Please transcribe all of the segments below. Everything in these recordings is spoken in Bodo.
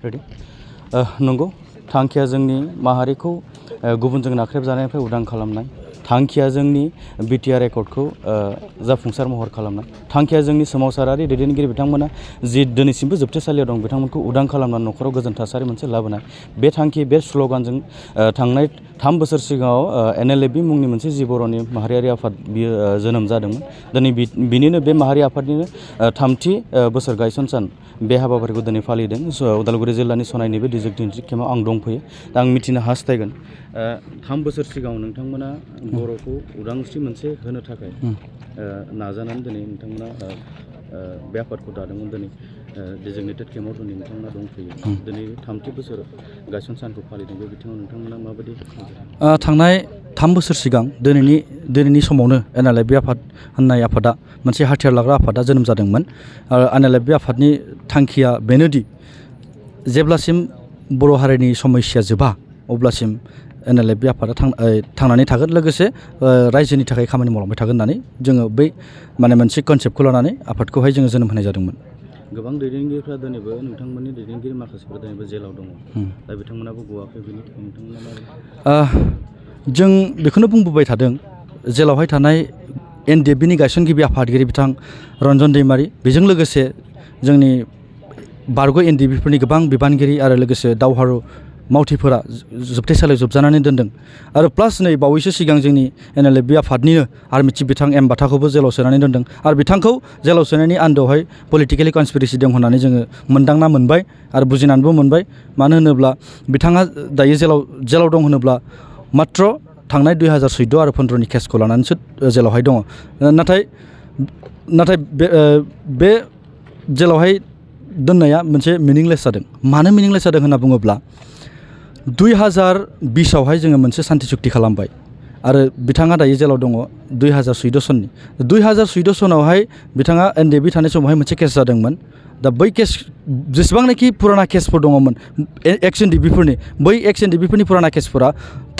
रेडि नंगौ थांखिया जोंनि माहारिखौ गुबुनजों नाख्रेबजानायनिफ्राय उदां खालामनाय थांखिया जोंनि बिटिआर एकर्डखौ जाफुंसार महर खालामनाय थांखिया जोंनि सोमावसारारि दैदेनगिरि बिथांमोना जि दिनैसिमबो जोबथेसालियाव दं बिथांमोनखौ उदां खालामनानै न'खराव गोजोन थासारि मोनसे लाबोनाय बे थांखि बे स्ल'गानजों थांनाय 3 बोसोर सिगाङाव एनएलएफबि मुंनि मोनसे जि बर'नि माहारियारि आफाद बियो जोनोम जादोंमोन दिनै बिनिनो बे माहारि आफादनिनो 3थि बोसोर गायसन सान बे हाबाफारिखौ दिनै फालिदों उदालगुरि जिल्लानि सनाइनि बे डिस्ट्रिक्ट केम्पआव आं दंफैयो दा आं मिथिनो हास्थायगोन 3 बोसोर सिगाङाव नोंथांमोना बर'खौ उदांस्रि मोनसे होनो थाखाय नाजानानै दिनै नोंथांमोना बे आफादखौ दादोंमोन दिनै डिजिगनेटेड केम्पआव दिनै नोंथांमोना दंफैयो दिनै 3थि बोसोर गायसन सानखौ फालिदों बे बिथिङाव नोंथांमोना माबायदि थांनाय 3 बोसोर सिगां दिनैनि समावनो एनएलएफबि आफाद होननाय आफादा मोनसे हाथियार लाग्रा आफादा जोनोम जादोंमोन आरो एनएलएफबि आफादनि थांखिया बेनोदि जेब्लासिम बर' हारिनि समस्या जोबा अब्लासिम एनएलएफबि आफादा थांनानै थागोन लोगोसे रायजोनि थाखाय खामानि मावलांबाय थागोन होननानै जोङो बै मोनसे कनसेप्टखौ लानानै आफादखौहाय जोङो जोनोम होनाय जादोंमोन। गोबां दैदेनगिरिफ्रा दिनैबो नोंथांमोननि दैदेनगिरि माखासेफ्रा दिनैबो जेलाव दङ दा बिथांमोनाबो गवाखै बेनि थाखाय नोंथांमोना जों बेखौनो बुंबोबाय थादों जेलावहाय थानाय एनडिएफबिनि गायसनगिरि आफादगिरि बिथां रन्जन दैमारि बेजों लोगोसे जोंनि बारग' एनडिएफबिफोरनि गोबां बिबानगिरि आरो लोगोसे दावहारु मावथिफोरा जोबथेसालियाव जोबजानानै दोनदों आरो प्लास नै बावैसो सिगां जोंनि एनएलएफबि आफादनिनो आर्मि चिफ बिथां एम बाथाखौबो जेलाव सोनानै दोनदों आरो बिथांखौ जेलाव सोनायनि आन्दोआवहाय पलिटिकेलि कनस्पिरेसि दं होननानै जोङो मोनदांना मोनबाय आरो बुजिनानैबो मोनबाय मानो होनोब्ला बिथाङा दायो जेलाव दं होनोब्ला मात्र थांनाय 2014 आरो 15नि केसखौ लानानैसो जेलावहाय दङ नाथाय बे जेलावहाय दोननाया मोनसे मिनिंलेस जादों मानो मिनिंलेस जादों होनना बुङोब्ला 2020आवहाय जोङो मोनसे सान्थि सुक्ति खालामबाय आरो बिथाङा दायो जेलाव दङ 2014 सननि 2014 सनावहाय बिथाङा एनडिएफबि थानाय समावहाय मोनसे केस जादोंमोन दा बै केस जेसेबांनाखि पुराना केसफोर दङमोन एक्स एनडिएफबिफोरनि बै एक्स एनडिएफबिफोरनि पुराना केसफोरा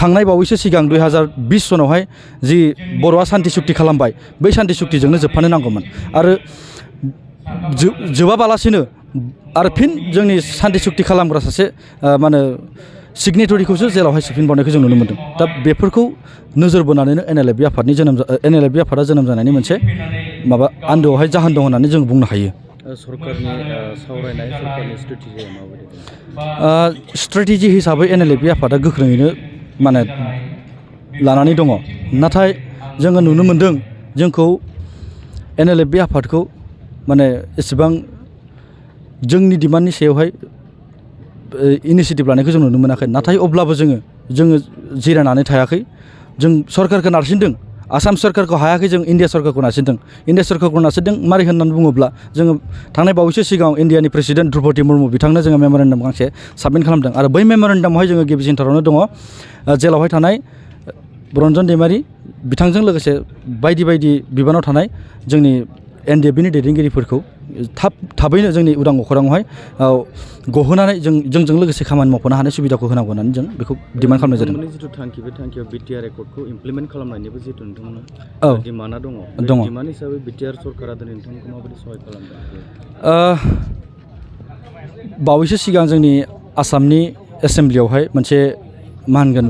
थांनाय बावैसो सिगां 2020 सनावहाय जि बर'आ सान्थि सुक्ति खालामबाय बै सान्थि सुक्तिजोंनो जोबफानो नांगौमोन आरो जोबाबालासिनो आरो फिन जोंनि सान्थि सुक्ति खालामग्रा सासे सिगनेटरिखौसो जेलावहाय सोफिनबावनायखौ जों नुनो मोन्दों दा बेफोरखौ नोजोर बोनानैनो एनएलएफबि आफादा जोनोम जानायनि मोनसे आन्दोआवहाय जाहोन दं होननानै जों बुंनो हायो। सरकारनि सावरायनाय सरकारनि स्ट्रेटेजिया माबायदि स्ट्रेटेजि हिसाबै एनएलएफबि आफादा गोख्रोङैनो लानानै दङ नाथाय जोङो नुनो मोन्दों जोंखौ एनएलएफबि आफादखौ एसेबां जोंनि डिमान्डनि सायावहाय इनिसियेटिभ लानायखौ जों नुनो मोनाखै नाथाय अब्लाबो जोङो जिरायनानै थायाखै जों सरकारखौ नारसिनदों आसाम सरकारखौ हायाखै जों इन्डिया सरकारखौ नारसिनदों मारै होननानै बुङोब्ला जोङो थांनाय बावैसो सिगाङाव इन्डियानि प्रेसिडेन्ट द्रौपदी मुर्मु बिथांनो जोङो मेम'रेन्डाम गांसे साबमिट खालामदों आरो बै मेम'रेन्डामावहाय जोङो गिबिसिनथारावनो दङ जेलावहाय थानाय रन्जन दैमारि बिथांजों लोगोसे बायदि बिबानाव थानाय जोंनि एनडिएफबिनि दैदेनगिरिफोरखौ थाबैनो जोंनि उदां अखराङावहाय गहोनानै जोंजों लोगोसे खामानि मावफानो हानाय सुबिदाखौ होनांगौ होननानै जों बेखौ डिमान्ड खालामनाय जादों। जिथु थांखि बे थांखियाव बिटिआर एकर्डखौ इमप्लिमेन्ट खालामनायनिबो जिथु नोंथांमोना डिमान्डआ दङ डिमान्ड हिसाबै बिटिआर सरकारा दिनै नोंथांमोनखौ माबायदि सहाय खालामदों? बावैसो सिगां जोंनि आसामनि एसेम्ब्लियावहाय मोनसे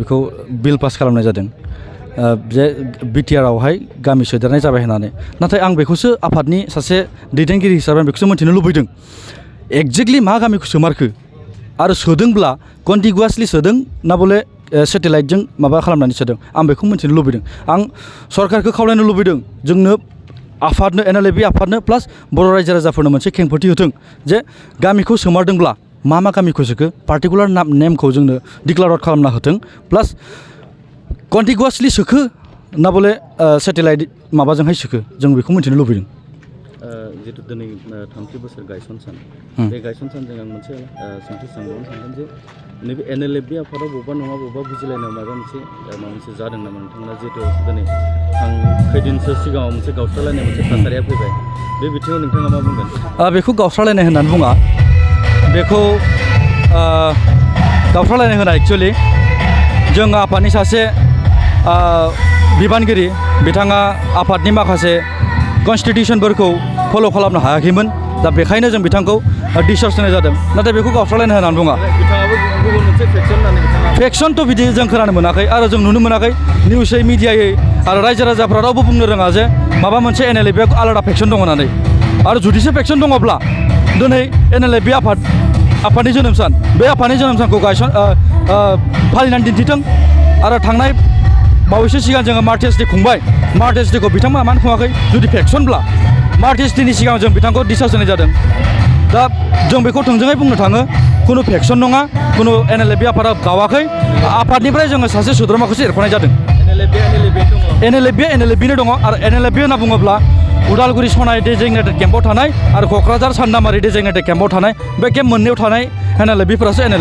बेखौ बिल पास खालामनाय जादों जे बिटिआरआवहाय गामि सोदेरनाय जाबाय होननानै नाथाय आं बेखौसो आफादनि सासे दैदेनगिरि हिसाबै आं बेखौसो मिन्थिनो लुबैदों एक्जेक्टलि मा गामिखौ सोमारखो आरो सोदोंब्ला कन्टिगुवासलि सोदों ना बले सेटेलाइटजों खालामनानै सोदों आं बेखौ मिन्थिनो लुबैदों आं सरकारखौ खावलायनो लुबैदों जोंनो आफादनो एनएलएफबि आफादनो प्लास बर' रायजो राजाफोरनो मोनसे खेंफोरथि होथों जे गामिखौ सोमारदोंब्ला मा गामिखौ सोखो पार्टिकुलार नेमखौ जोंनो डिक्लेयार आउट खालामना होथों प्लास कन्टिगुवासलि सोखो ना बले सेटेलाइट माबाजोंहाय सोखो जों बेखौ मिन्थिनो लुबैदों। जितु दिनै 3थि बोसोर गायसन सान बे गायसन सानजों आं मोनसे सोंथि सोंबावनो सानदों जे नैबे एनएलएफबि आफादाव बबेबा बुजिलायनायाव माबा मोनसे जादों नामा नोंथांमोना जिहेतु दिनै खैदिनसो सिगाङाव मोनसे गावस्रालायनाय मोनसे थासारिया फैबाय बे बिथिङाव नोंथाङा मा बुंगोन? बेखौ गावस्रालायनाय होननानै बुङा बेखौ गावस्रालायनाय होना एक्सुवेलि जों आफादनि सासे बिबानगिरि बिथाङा आफादनि माखासे कनस्टिटिउसनफोरखौ फल' खालामनो हायाखैमोन दा बेखायनो जों बिथांखौ डिसचार्ज होनाय जादों नाथाय बेखौ गावस्रालायनो होननानै बुङा बिथाङाबो गुबुन मोनसे फेक्सन होननानै बिथाङा फेक्सनथ' बिदि जों खोनानो मोनाखै आरो जों नुनो मोनाखै निउसै मिडियायै आरो रायजो राजाफ्रा रावबो बुंनो रोङा जे माबा मोनसे एनएलएफबि आलादा फेक्सन दङ होननानै आरो जुदिसो फेक्सन दङब्ला दिनै एनएलएफबि आफादनि जोनोम सान बे आफादनि जोनोम सानखौ फालिनानै दिन्थिथों आरो थांनाय बावैसो सिगां जोङो मार्टियार्स डे खुंबाय मार्टियार्स डेखौ बिथांमोना मानो खुङाखै जुदि फेक्सनब्ला मार्टियार्स डेनि सिगां जों बिथांखौ डिसचार्ज होनाय जादों दा जों बेखौ थोंजोङै बुंनो थाङो खुनु फेक्सन नङा खुनु एनएलएफबि आफादा गावाखै आफादनिफ्राय जोङो सासे सोद्रोमाखौसो एरख'नाय जादों एनएलएफबिनो दङ आरो एनएलएफबि होनना बुङोब्ला उदालगुरि सनाय डेजिगनेटेड केम्पआव थानाय आरो क'क्राझार सान्दामारि डेजिगनेटेड केम्पआव थानाय बे केम्प मोननैयाव थानाय एनएलएफबिफोरासो एनएलएफबि